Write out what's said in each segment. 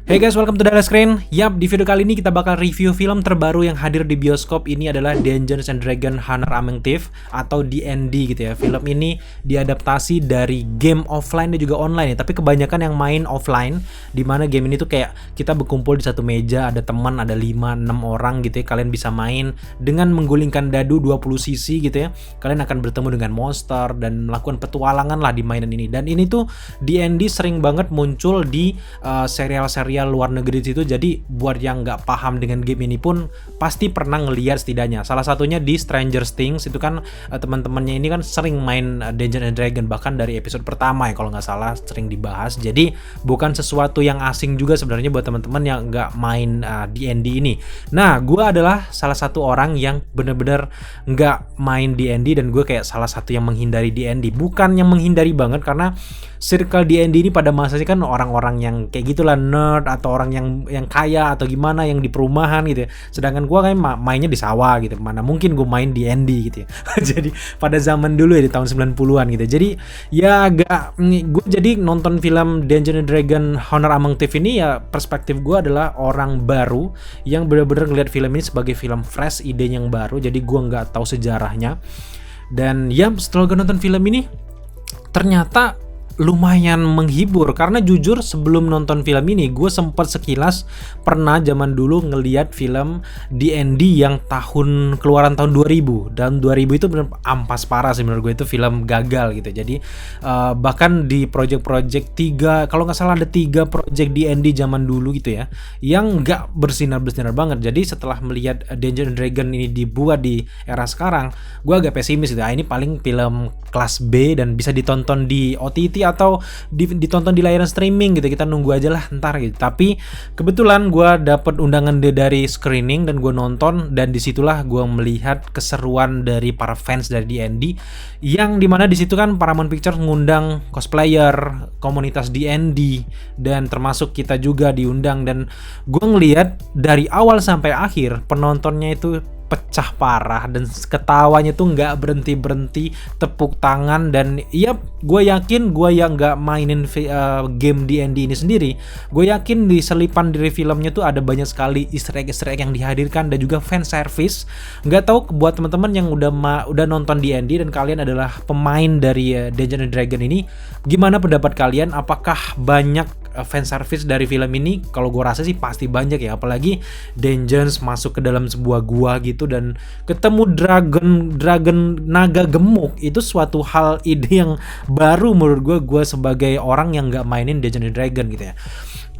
Hey guys, welcome to Dallas Screen. Yap, di video kali ini kita bakal review film terbaru yang hadir di bioskop. Ini adalah Dungeons and Dragons Honor Among Thieves atau D&D gitu ya. Film ini diadaptasi dari game offline dan juga online ya. Tapi kebanyakan yang main offline, dimana game ini tuh kayak kita berkumpul di satu meja, ada teman, ada 5-6 orang gitu ya. Kalian bisa main dengan menggulingkan dadu 20 cc gitu ya. Kalian akan bertemu dengan monster dan melakukan petualangan lah di mainan ini. Dan ini tuh D&D sering banget muncul di serial-serial luar negeri situ. Jadi buat yang nggak paham dengan game ini pun pasti pernah ngelihat setidaknya. Salah satunya di Stranger Things itu kan teman-temannya ini kan sering main Dungeons and Dragons, bahkan dari episode pertama ya kalau nggak salah sering dibahas. Jadi bukan sesuatu yang asing juga sebenarnya buat teman-teman yang nggak main D&D ini. Nah, gue adalah salah satu orang yang bener-bener nggak main D&D dan gue kayak salah satu yang menghindari D&D. Bukan yang menghindari banget, karena circle D&D ini pada masanya kan orang-orang yang kayak gitulah, nerd atau orang yang kaya atau gimana, yang di perumahan gitu ya. Sedangkan gue kayak mainnya di sawah gitu. Mana mungkin gue main D&D gitu ya. Jadi pada zaman dulu ya, di tahun 90-an gitu. Jadi ya agak, gue jadi nonton film Dungeons and Dragons Honor Among Thieves ini ya, perspektif gue adalah orang baru yang benar-benar ngelihat film ini sebagai film fresh, idenya yang baru. Jadi gue nggak tahu sejarahnya. Dan ya setelah gue nonton film ini ternyata lumayan menghibur, karena jujur sebelum nonton film ini gue sempat sekilas pernah zaman dulu ngeliat film D&D yang keluaran tahun 2000, dan 2000 itu bener ampas parah sih menurut gue, itu film gagal gitu. Jadi bahkan di project 3, kalau nggak salah ada 3 project D&D zaman dulu gitu ya, yang nggak bersinar banget. Jadi setelah melihat Dungeons and Dragons ini dibuat di era sekarang, gue agak pesimis gitu. Ini paling film kelas B dan bisa ditonton di OTT atau ditonton di layanan streaming gitu. Kita nunggu aja lah ntar gitu. Tapi kebetulan gue dapet undangan dari screening dan gue nonton, dan disitulah gue melihat keseruan dari para fans dari D&D, yang dimana disitu kan Paramount Pictures ngundang cosplayer, komunitas D&D, dan termasuk kita juga diundang. Dan gue ngelihat dari awal sampai akhir penontonnya itu pecah parah, dan ketawanya tuh nggak berhenti, tepuk tangan. Dan iya, gue yakin gue yang nggak mainin game D&D ini sendiri, gue yakin di selipan dari filmnya tuh ada banyak sekali easter egg yang dihadirkan dan juga fan service. Nggak tahu buat teman-teman yang udah nonton D&D dan kalian adalah pemain dari Dungeons and Dragons ini, gimana pendapat kalian? Apakah banyak fan service dari film ini? Kalau gue rasa sih pasti banyak ya, apalagi Dungeons masuk ke dalam sebuah gua gitu dan ketemu dragon naga gemuk, itu suatu hal ide yang baru menurut gue sebagai orang yang nggak mainin Dungeons and Dragons gitu ya.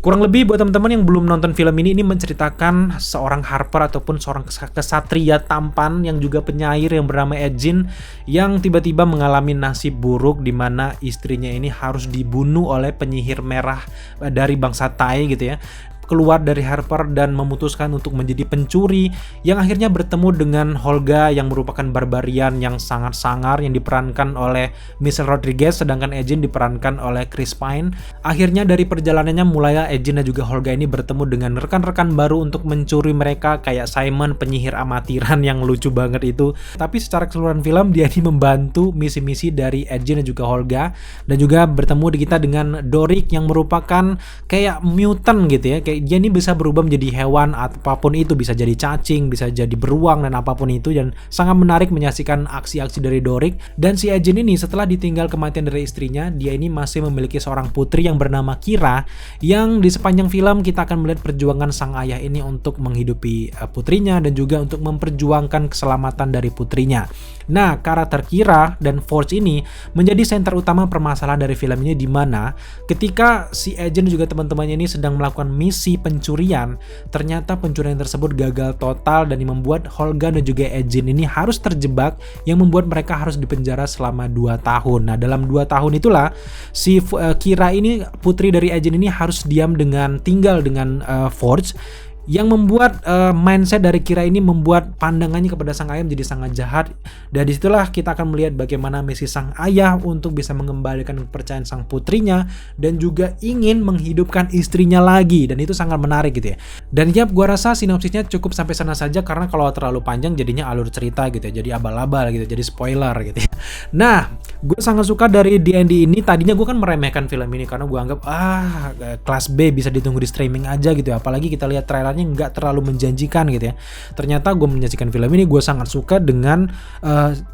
Kurang lebih buat teman-teman yang belum nonton film ini menceritakan seorang Harper ataupun seorang kesatria tampan yang juga penyair yang bernama Edgin, yang tiba-tiba mengalami nasib buruk di mana istrinya ini harus dibunuh oleh penyihir merah dari bangsa Tai gitu ya. Keluar dari Harper dan memutuskan untuk menjadi pencuri, yang akhirnya bertemu dengan Holga yang merupakan barbarian yang sangat sangar yang diperankan oleh Michelle Rodriguez, sedangkan Edgin diperankan oleh Chris Pine. Akhirnya dari perjalanannya mulailah Edgin dan juga Holga ini bertemu dengan rekan-rekan baru untuk mencuri mereka, kayak Simon, penyihir amatiran yang lucu banget itu. Tapi secara keseluruhan film dia ini membantu misi-misi dari Edgin dan juga Holga, dan juga bertemu kita dengan Doric yang merupakan kayak mutant gitu ya, kayak dia ini bisa berubah menjadi hewan apapun itu, bisa jadi cacing, bisa jadi beruang dan apapun itu, dan sangat menarik menyaksikan aksi-aksi dari Doric. Dan si Edgin ini setelah ditinggal kematian dari istrinya, dia ini masih memiliki seorang putri yang bernama Kira, yang di sepanjang film kita akan melihat perjuangan sang ayah ini untuk menghidupi putrinya dan juga untuk memperjuangkan keselamatan dari putrinya. Nah, karakter Kira dan Forge ini menjadi senter utama permasalahan dari film ini, di mana ketika si Edgin juga teman-temannya ini sedang melakukan misi pencurian, ternyata pencurian tersebut gagal total dan membuat Holga dan juga Edgin ini harus terjebak, yang membuat mereka harus dipenjara selama 2 tahun. Nah, dalam 2 tahun itulah si Kira ini, putri dari Edgin ini, harus tinggal dengan Forge, Yang membuat mindset dari Kira ini membuat pandangannya kepada sang ayah menjadi sangat jahat. Dan disitulah kita akan melihat bagaimana misi sang ayah untuk bisa mengembalikan kepercayaan sang putrinya dan juga ingin menghidupkan istrinya lagi. Dan itu sangat menarik gitu ya. Dan yap, gua rasa sinopsisnya cukup sampai sana saja karena kalau terlalu panjang jadinya alur cerita gitu ya, jadi abal-abal gitu, jadi spoiler gitu ya. Nah, gue sangat suka dari D&D ini. Tadinya gue kan meremehkan film ini karena gue anggap kelas B, bisa ditunggu di streaming aja gitu ya. Apalagi kita lihat trailernya nggak terlalu menjanjikan gitu ya. Ternyata gue menyaksikan film ini, gue sangat suka dengan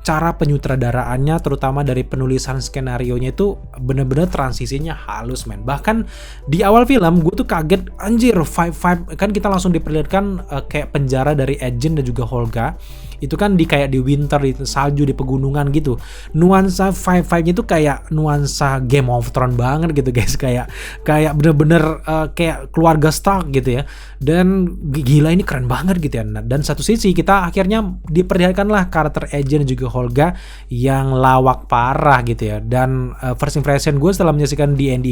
cara penyutradaraannya, terutama dari penulisan skenarionya itu bener-bener transisinya halus men. Bahkan di awal film gue tuh kaget, anjir vibe kan kita langsung diperlihatkan kayak penjara dari Agent dan juga Holga. Itu kan kayak di winter, di salju, di pegunungan gitu. Nuansa vibe-nya itu kayak nuansa Game of Thrones banget gitu guys. Kayak bener-bener kayak keluarga Stark gitu ya. Dan gila, ini keren banget gitu ya. Dan satu sisi kita akhirnya diperlihatkan lah karakter Agent dan juga Holga yang lawak parah gitu ya. Dan first impression gue setelah menyaksikan D&D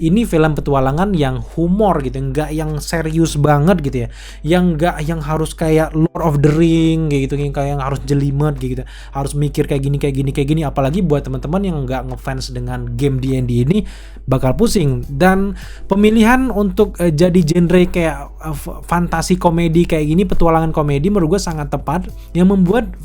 ini film petualangan yang humor gitu, nggak yang serius banget gitu ya. Yang nggak yang harus kayak Lord of the Ring gitu, kayak yang harus jelimet gitu, harus mikir kayak gini. Apalagi buat teman-teman yang nggak ngefans dengan game D&D ini bakal pusing. Dan pemilihan untuk jadi genre kayak fantasi komedi kayak gini, petualangan komedi, menurut gue sangat tepat, yang membuat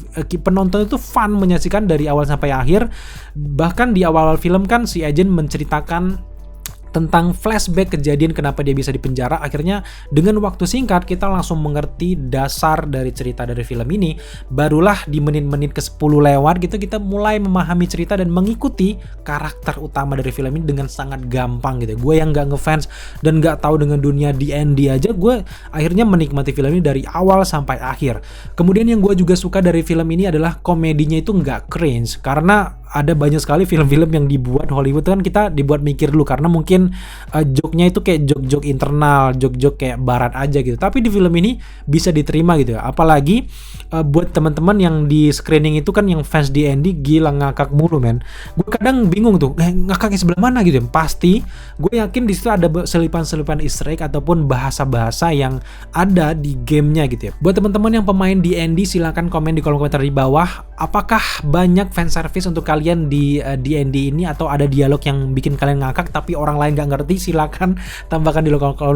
penonton itu fun menyaksikan dari awal sampai akhir. Bahkan di awal film kan si Agent menceritakan tentang flashback kejadian kenapa dia bisa dipenjara. Akhirnya dengan waktu singkat kita langsung mengerti dasar dari cerita dari film ini. Barulah di menit-menit ke-10 lewat gitu kita mulai memahami cerita dan mengikuti karakter utama dari film ini dengan sangat gampang gitu. Gue yang gak ngefans dan gak tahu dengan dunia D&D aja, gue akhirnya menikmati film ini dari awal sampai akhir. Kemudian yang gue juga suka dari film ini adalah komedinya itu gak cringe, karena ada banyak sekali film-film yang dibuat Hollywood kan kita dibuat mikir dulu karena mungkin joke-nya itu kayak joke-joke internal, joke-joke kayak barat aja gitu. Tapi di film ini bisa diterima gitu ya. Apalagi buat teman-teman yang di screening itu kan yang fans D&D gila ngakak mulu men. Gue kadang bingung tuh, ngakaknya sebelah mana gitu ya. Pasti gue yakin di situ ada selipan-selipan easter egg ataupun bahasa-bahasa yang ada di gamenya gitu ya. Buat teman-teman yang pemain D&D silahkan komen di kolom komentar di bawah, apakah banyak fan service untuk kalian di D&D ini atau ada dialog yang bikin kalian ngakak tapi orang lain gak ngerti? Silakan tambahkan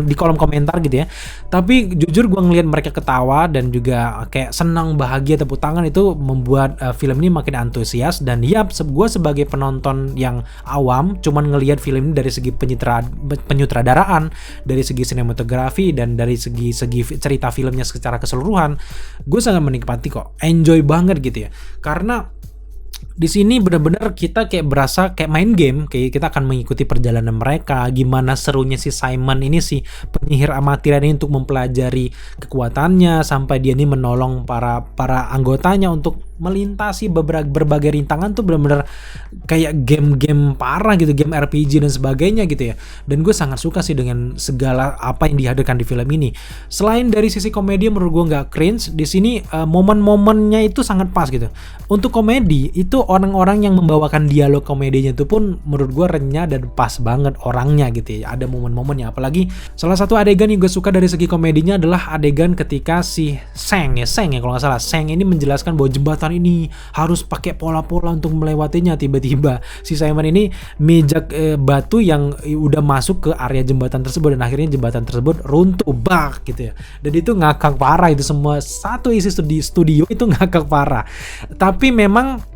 di kolom komentar gitu ya. Tapi jujur gue ngeliat mereka ketawa dan juga kayak senang, bahagia, tepuk tangan, itu membuat film ini makin antusias. Dan ya gue sebagai penonton yang awam cuman ngelihat film ini dari segi penyutradaraan, dari segi sinematografi, dan dari segi cerita filmnya secara keseluruhan, gue sangat menikmati kok, enjoy banget gitu ya. Karena di sini benar-benar kita kayak berasa kayak main game, kayak kita akan mengikuti perjalanan mereka, gimana serunya si Simon ini, si penyihir amatiran ini, untuk mempelajari kekuatannya sampai dia ini menolong para anggotanya untuk melintasi berbagai rintangan. Tuh benar-benar kayak game-game parah gitu, game RPG dan sebagainya gitu ya. Dan gue sangat suka sih dengan segala apa yang dihadirkan di film ini. Selain dari sisi komedi menurut gue nggak cringe, di sini momen-momennya itu sangat pas gitu. Untuk komedi itu orang-orang yang membawakan dialog komedinya itu pun menurut gue renyah dan pas banget orangnya gitu ya. Ada momen-momennya. Apalagi salah satu adegan yang gue suka dari segi komedinya adalah adegan ketika si Seng ya kalau nggak salah, Seng ini menjelaskan bahwa jembatan ini harus pakai pola-pola untuk melewatinya. Tiba-tiba si Simon ini mijak batu yang udah masuk ke area jembatan tersebut dan akhirnya jembatan tersebut runtuh bak gitu ya. Dan itu ngakak parah, itu semua satu isi studio itu ngakak parah. Tapi memang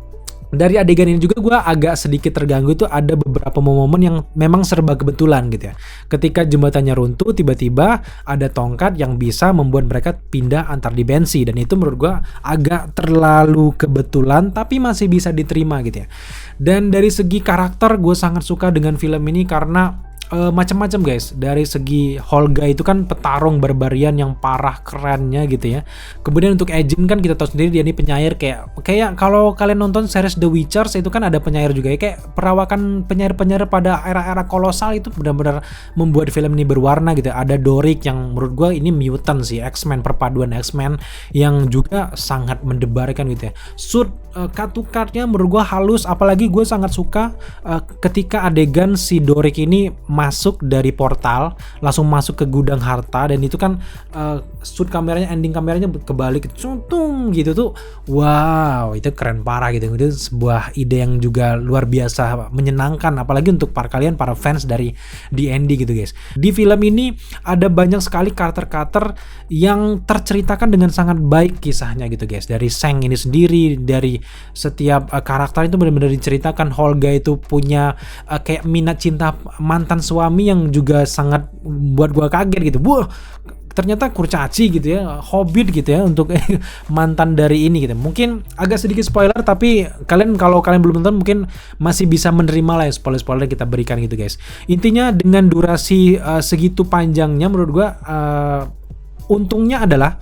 dari adegan ini juga gue agak sedikit terganggu, itu ada beberapa momen yang memang serba kebetulan gitu ya. Ketika jembatannya runtuh, tiba-tiba ada tongkat yang bisa membuat mereka pindah antar dimensi, dan itu menurut gue agak terlalu kebetulan tapi masih bisa diterima gitu ya. Dan dari segi karakter gue sangat suka dengan film ini karena macam-macam guys. Dari segi Holga itu kan petarung barbarian yang parah kerennya gitu ya. Kemudian untuk Agent kan kita tahu sendiri dia ini penyair, kayak kalau kalian nonton series The Witcher itu kan ada penyair juga ya, kayak perawakan penyair-penyair pada era-era kolosal itu benar-benar membuat film ini berwarna gitu. Ada Doric yang menurut gue ini mutant sih, X-Men, perpaduan X-Men yang juga sangat mendebarkan gitu ya. Suit cut-nya menurut gue halus, apalagi gue sangat suka ketika adegan si Doric ini masuk dari portal, langsung masuk ke gudang harta, dan itu kan shoot kameranya, ending kameranya kebalik tung gitu tuh. Wow, itu keren parah gitu. Itu sebuah ide yang juga luar biasa menyenangkan, apalagi untuk kalian para fans dari D&D gitu guys. Di film ini ada banyak sekali karakter-karakter yang terceritakan dengan sangat baik kisahnya gitu guys. Dari Seng ini sendiri, dari setiap karakter itu benar-benar diceritakan. Holga itu punya kayak minat cinta mantan suami yang juga sangat buat gua kaget gitu. Wah, ternyata kurcaci gitu ya, hobbit gitu ya untuk mantan dari ini gitu. Mungkin agak sedikit spoiler, tapi kalau kalian belum nonton mungkin masih bisa menerima lah ya spoiler-spoiler kita berikan gitu guys. Intinya dengan durasi segitu panjangnya, menurut gua untungnya adalah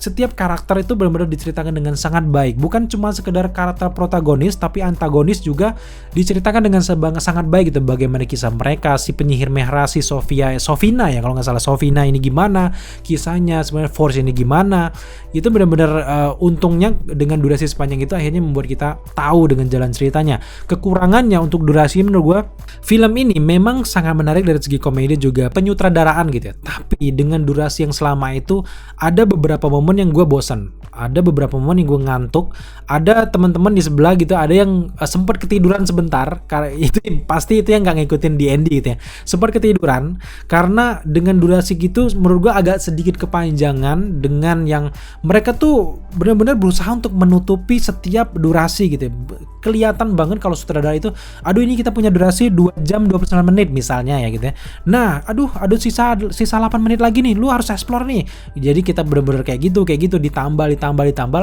setiap karakter itu benar-benar diceritakan dengan sangat baik. Bukan cuma sekedar karakter protagonis, tapi antagonis juga diceritakan dengan sangat baik gitu. Bagaimana kisah mereka, si penyihir merah, si Sofina ya kalau nggak salah, Sofina ini gimana kisahnya, sebenarnya Force ini gimana. Itu benar-benar untungnya dengan durasi sepanjang itu akhirnya membuat kita tahu dengan jalan ceritanya. Kekurangannya untuk durasi menurut gue, film ini memang sangat menarik dari segi komedi juga penyutradaraan gitu ya. Tapi dengan durasi yang selama itu ada beberapa momen yang gue bosan, ada beberapa momen yang gue ngantuk, ada teman-teman di sebelah gitu, ada yang sempat ketiduran sebentar, karena itu pasti itu yang nggak ngikutin D&D gitu ya, sempat ketiduran karena dengan durasi gitu menurut gue agak sedikit kepanjangan, dengan yang mereka tuh benar-benar berusaha untuk menutupi setiap durasi gitu ya. Kelihatan banget kalau sutradara itu, aduh ini kita punya durasi 2 jam 29 menit misalnya ya gitu ya. Nah, aduh sisa 8 menit lagi nih, lu harus explore nih. Jadi kita bener-bener kayak gitu ditambal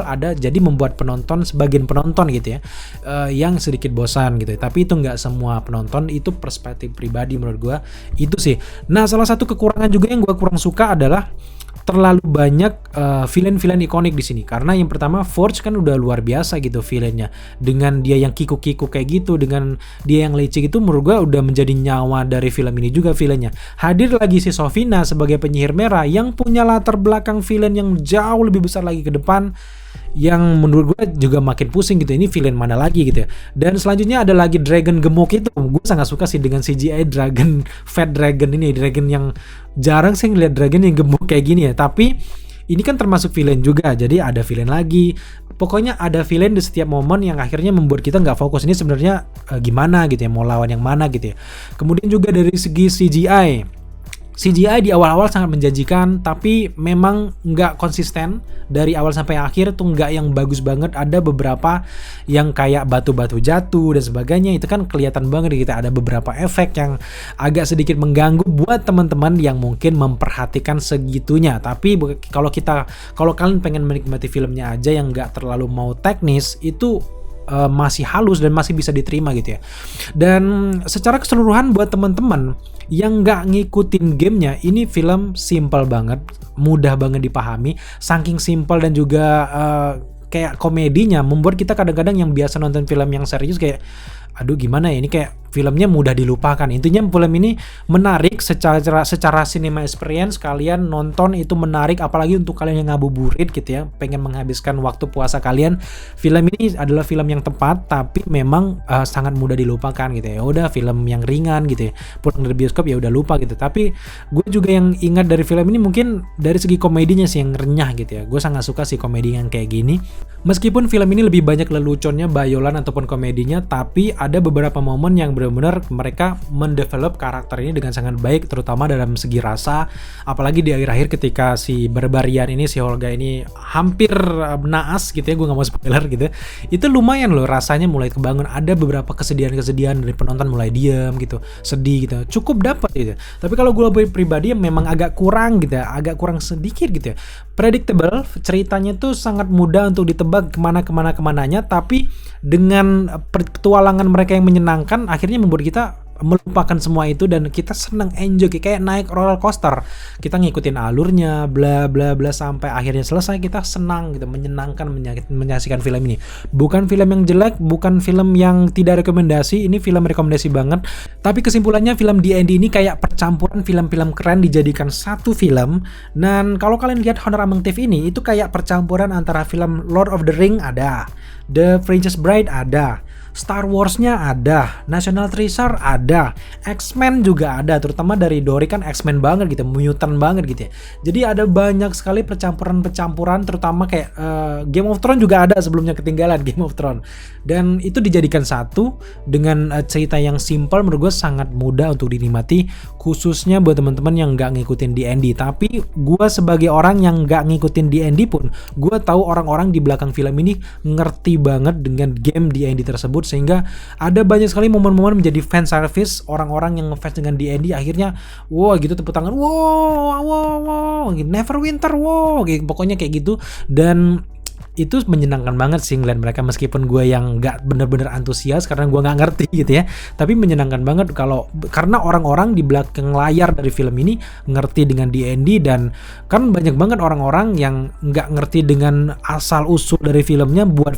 ada, jadi membuat penonton, sebagian penonton gitu ya yang sedikit bosan gitu. Tapi itu nggak semua penonton, itu perspektif pribadi menurut gua itu sih. Nah, salah satu kekurangan juga yang gua kurang suka adalah terlalu banyak villain-villain ikonik di sini. Karena yang pertama, Forge kan udah luar biasa gitu villainnya, dengan dia yang kiku-kiku kayak gitu, dengan dia yang leceh gitu, menurut gue udah menjadi nyawa dari film ini juga villainnya. Hadir lagi si Sofina sebagai penyihir merah yang punya latar belakang villain yang jauh lebih besar lagi ke depan, yang menurut gue juga makin pusing gitu, ini villain mana lagi gitu ya. Dan selanjutnya ada lagi dragon gemuk itu, gue sangat suka sih dengan CGI dragon, fat dragon ini, dragon yang jarang sih ngeliat dragon yang gemuk kayak gini ya. Tapi ini kan termasuk villain juga, jadi ada villain lagi. Pokoknya ada villain di setiap momen yang akhirnya membuat kita nggak fokus ini sebenarnya gimana gitu ya, mau lawan yang mana gitu ya. Kemudian juga dari segi CGI di awal-awal sangat menjanjikan, tapi memang nggak konsisten dari awal sampai akhir tuh, nggak yang bagus banget. Ada beberapa yang kayak batu-batu jatuh dan sebagainya, itu kan kelihatan banget gitu. Ada beberapa efek yang agak sedikit mengganggu buat teman-teman yang mungkin memperhatikan segitunya. Tapi kalau kalian pengen menikmati filmnya aja yang nggak terlalu mau teknis, itu masih halus dan masih bisa diterima gitu ya. Dan secara keseluruhan buat teman-teman yang nggak ngikutin gamenya, ini film simple banget, mudah banget dipahami, saking simple dan juga kayak komedinya membuat kita kadang-kadang yang biasa nonton film yang serius kayak aduh gimana ya, ini kayak filmnya mudah dilupakan. Intinya film ini menarik secara cinema experience, kalian nonton itu menarik, apalagi untuk kalian yang ngabuburit gitu ya, pengen menghabiskan waktu puasa kalian. Film ini adalah film yang tepat, tapi memang sangat mudah dilupakan gitu ya. Udah film yang ringan gitu ya, pulang dari bioskop ya udah lupa gitu. Tapi gue juga yang ingat dari film ini mungkin dari segi komedinya sih yang renyah gitu ya. Gue sangat suka sih komedi yang kayak gini. Meskipun film ini lebih banyak leluconnya, bayolan ataupun komedinya, tapi ada beberapa momen yang benar-benar mereka mendevelop karakter ini dengan sangat baik, terutama dalam segi rasa. Apalagi di akhir-akhir ketika si Barbarian ini, si Holga ini hampir naas gitu ya, gue gak mau spoiler gitu ya. Itu lumayan loh, rasanya mulai kebangun. Ada beberapa kesedihan-kesedihan dari penonton, mulai diam gitu, sedih gitu, cukup dapat gitu. Tapi kalau gue pribadi memang agak kurang gitu ya, agak kurang sedikit gitu ya. Predictable, ceritanya tuh sangat mudah untuk ditebak kemananya, tapi dengan petualangan mereka yang menyenangkan akhirnya membuat kita melupakan semua itu dan kita senang, enjoy kayak naik roller coaster. Kita ngikutin alurnya bla bla bla sampai akhirnya selesai, kita senang gitu, menyenangkan menyaksikan film ini. Bukan film yang jelek, bukan film yang tidak rekomendasi, ini film rekomendasi banget. Tapi kesimpulannya film D&D ini kayak percampuran film-film keren dijadikan satu film. Dan kalau kalian lihat Honor Among Thieves ini, itu kayak percampuran antara film Lord of the Ring ada, The Princess Bride ada, Star Wars-nya ada, National Treasure ada, X-Men juga ada, terutama dari Dory kan X-Men banget gitu, mutant banget gitu ya. Jadi ada banyak sekali percampuran terutama kayak Game of Thrones juga ada sebelumnya, ketinggalan Game of Thrones. Dan itu dijadikan satu dengan cerita yang simpel, menurut gue sangat mudah untuk dinikmati, khususnya buat teman-teman yang nggak ngikutin D&D. Tapi gue sebagai orang yang nggak ngikutin D&D pun, gue tahu orang-orang di belakang film ini ngerti banget dengan game D&D tersebut, sehingga ada banyak sekali momen-momen menjadi fan service orang-orang yang ngefans dengan D&D, akhirnya wow gitu, tepuk tangan, wow, Neverwinter, wow, pokoknya kayak gitu. Dan itu menyenangkan banget sih ngeliat mereka, meskipun gue yang nggak bener-bener antusias karena gue nggak ngerti gitu ya, tapi menyenangkan banget karena orang-orang di belakang layar dari film ini ngerti dengan D&D. Dan kan banyak banget orang-orang yang nggak ngerti dengan asal usul dari filmnya, buat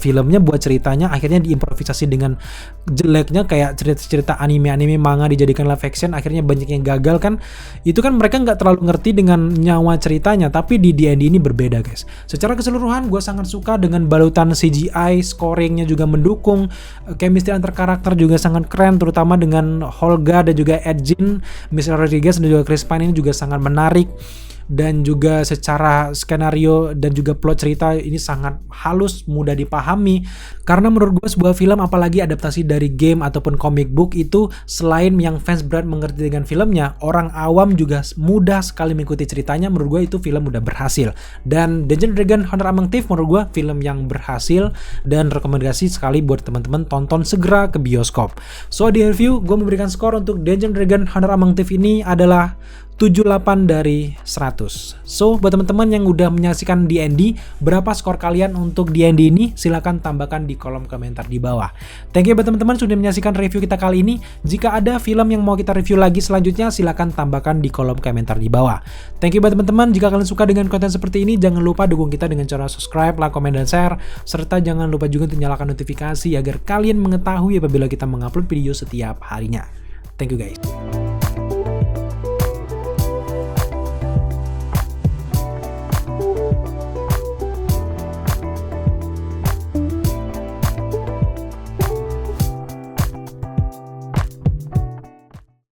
ceritanya akhirnya diimprovisasi dengan jeleknya, kayak cerita-cerita anime manga dijadikan live action, akhirnya banyak yang gagal kan. Itu kan mereka nggak terlalu ngerti dengan nyawa ceritanya. Tapi di D&D ini berbeda guys, secara keseluruhan gue sangat suka dengan balutan CGI, scoringnya juga mendukung, chemistry antar karakter juga sangat keren, terutama dengan Holga dan juga Ed Gein, Michelle Rodriguez dan juga Chris Pine ini juga sangat menarik. Dan juga secara skenario dan juga plot cerita ini sangat halus, mudah dipahami. Karena menurut gue sebuah film, apalagi adaptasi dari game ataupun comic book, itu selain yang fans berat mengerti dengan filmnya, orang awam juga mudah sekali mengikuti ceritanya. Menurut gue itu film udah berhasil. Dan Dungeons & Dragons Honor Among Thieves menurut gue film yang berhasil dan rekomendasi sekali buat teman-teman tonton segera ke bioskop. So di review gue memberikan skor untuk Dungeons & Dragons Honor Among Thieves ini adalah 78 dari 100. So, buat teman-teman yang udah menyaksikan D&D, berapa skor kalian untuk D&D ini? Silahkan tambahkan di kolom komentar di bawah. Thank you buat teman-teman sudah menyaksikan review kita kali ini. Jika ada film yang mau kita review lagi selanjutnya, silahkan tambahkan di kolom komentar di bawah. Thank you buat teman-teman. Jika kalian suka dengan konten seperti ini, jangan lupa dukung kita dengan cara subscribe, like, komen, dan share. Serta jangan lupa juga untuk nyalakan notifikasi agar kalian mengetahui apabila kita mengupload video setiap harinya. Thank you guys.